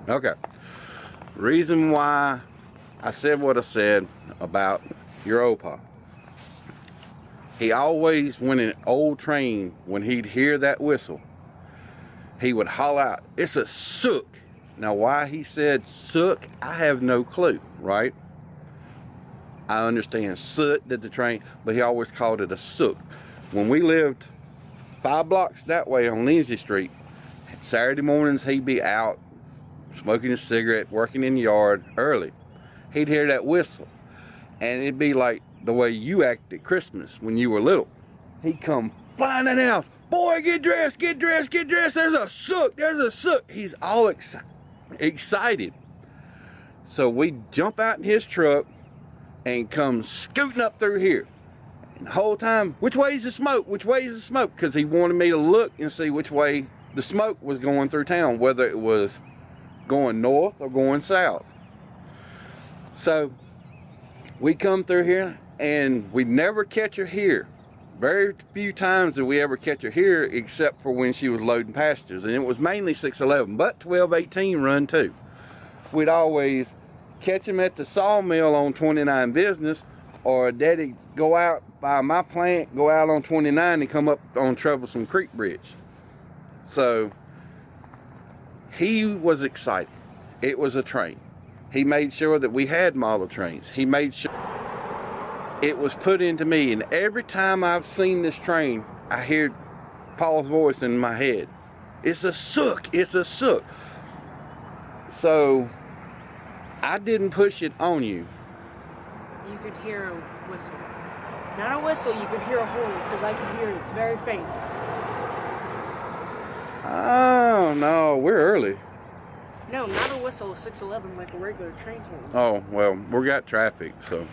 Okay. Reason why I said what I said about your opa. He always, when an old train, when he'd hear that whistle, he would holler out, "It's a sook." Now, why he said sook, I have no clue, right? I understand soot did the train, but he always called it a sook. When we lived 5 blocks that way on Lindsay Street, Saturday mornings he'd be out smoking a cigarette, working in the yard early. He'd hear that whistle, and it'd be like the way you acted at Christmas when you were little. He'd come flying in the house. "Boy, get dressed, get dressed, get dressed. There's a sook, there's a sook." He's all excited. So we'd jump out in his truck and come scooting up through here. And the whole time, "Which way's the smoke? Which way's the smoke?" Because he wanted me to look and see which way the smoke was going through town, whether it was going north or going south. So we come through here and we never catch her here. Very few times did we ever catch her here, except for when she was loading pastures, and it was mainly 611, but 1218 run too. We'd always catch him at the sawmill on 29 Business, or Daddy go out by my plant, go out on 29 and come up on Troublesome Creek Bridge. So he was excited. It was a train. He made sure that we had model trains. He made sure it was put into me, and every time I've seen this train, I hear Paul's voice in my head. "It's a sook, it's a sook." So I didn't push it on you. You could hear a whistle. Not a whistle, you could hear a horn, because I could hear it. It's very faint. Oh, no, we're early. No, not a whistle, a 611 like a regular train horn. Oh, well, we got traffic, so.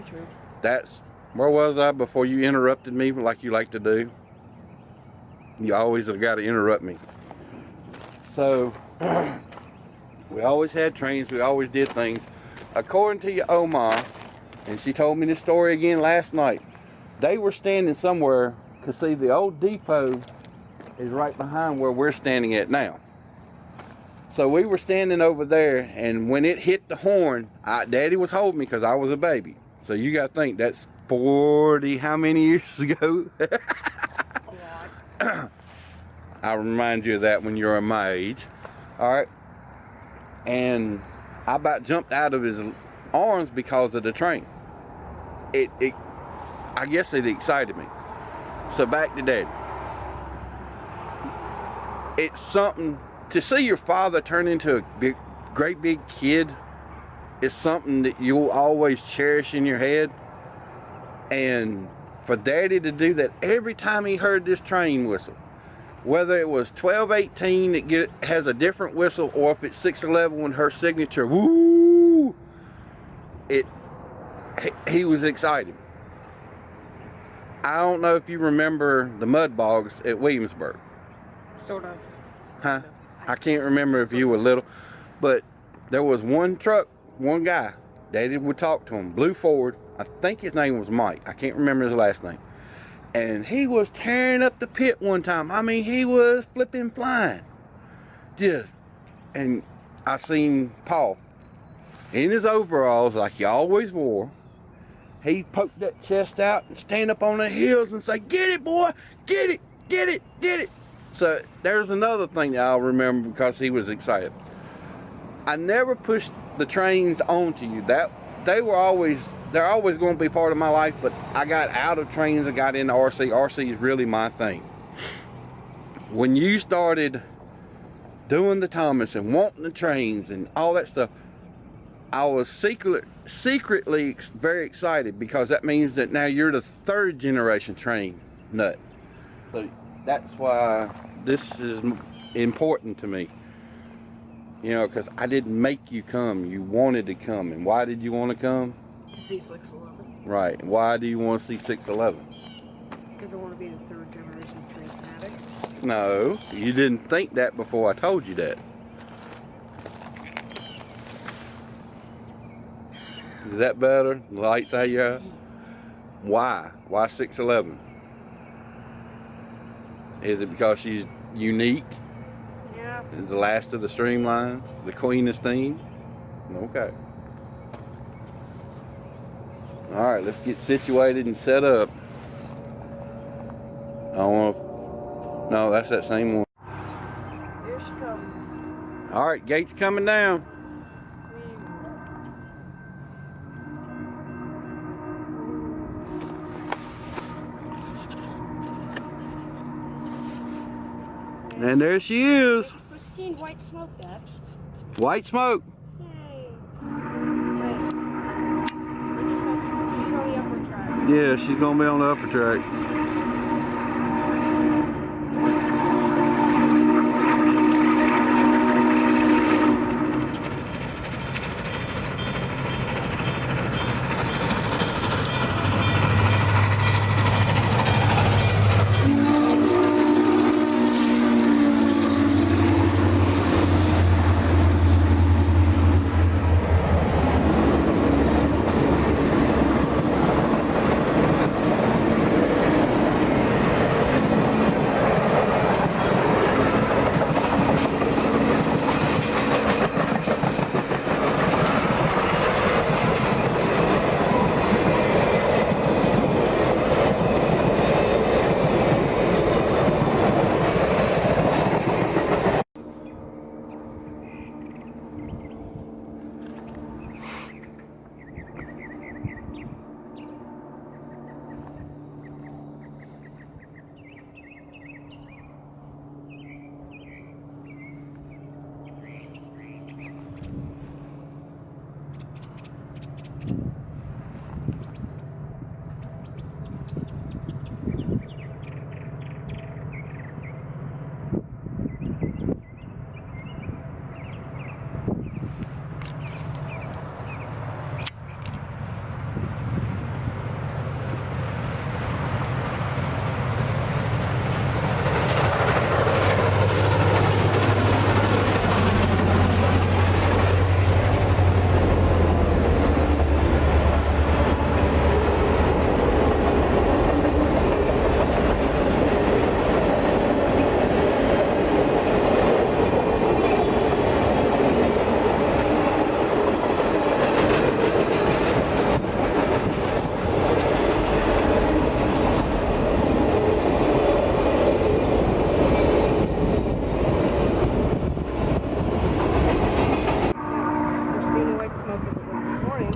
True. That's, where was I before you interrupted me like you like to do? You always have got to interrupt me. So, we always had trains, we always did things. According to your Oma, and she told me this story again last night, they were standing somewhere, because see, the old depot is right behind where we're standing at now. So we were standing over there, and when it hit the horn, Daddy was holding me because I was a baby. So you got to think, that's 40, how many years ago? A lot. I'll remind you of that when you're my age. All right. And I about jumped out of his arms because of the train. I guess it excited me. So back to Daddy. It's something to see your father turn into a great big kid. Is something that you'll always cherish in your head. And for Daddy to do that every time he heard this train whistle, whether it was 1218 that has a different whistle, or if it's 611 when her signature, woo, he was excited. I don't know if you remember the mud bogs at Williamsburg. Sort of. Huh? I can't remember if you were little, but there was one truck, one guy, Daddy would talk to him, blue Ford. I think his name was Mike. I can't remember his last name. And he was tearing up the pit one time. I mean, he was flipping flying. And I seen Paul in his overalls like he always wore. He poked that chest out and stand up on the heels and say, "Get it, boy, get it, get it, get it." So there's another thing that I'll remember because he was excited. I never pushed the trains onto you. They're always going to be part of my life, but I got out of trains and got into RC. RC is really my thing. When you started doing the Thomas and wanting the trains and all that stuff, I was secretly very excited, because that means that now you're the third generation train nut. So that's why this is important to me. You know, because I didn't make you come. You wanted to come. And why did you want to come? To see 611. Right. Why do you want to see 611? Because I want to be the third generation train fanatics. No, you didn't think that before I told you that. Is that better? The lights out your eye? Why? Why 611? Is it because she's unique? Yeah, The last of the streamline, the Queen of Steam. Okay. All right, let's get situated and set up. I want to. No, that's that same one. Here she comes. All right, gate's coming down. And there she is. Pristine white smoke, Dad. White smoke. Yay. Wait. She's on the upper track. Yeah, she's gonna be on the upper track.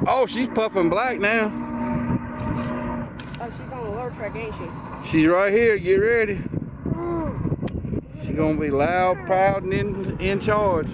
Oh, she's puffing black now. Oh, she's on the lower track, ain't she? She's right here. Get ready. She's gonna be loud, proud, and in charge.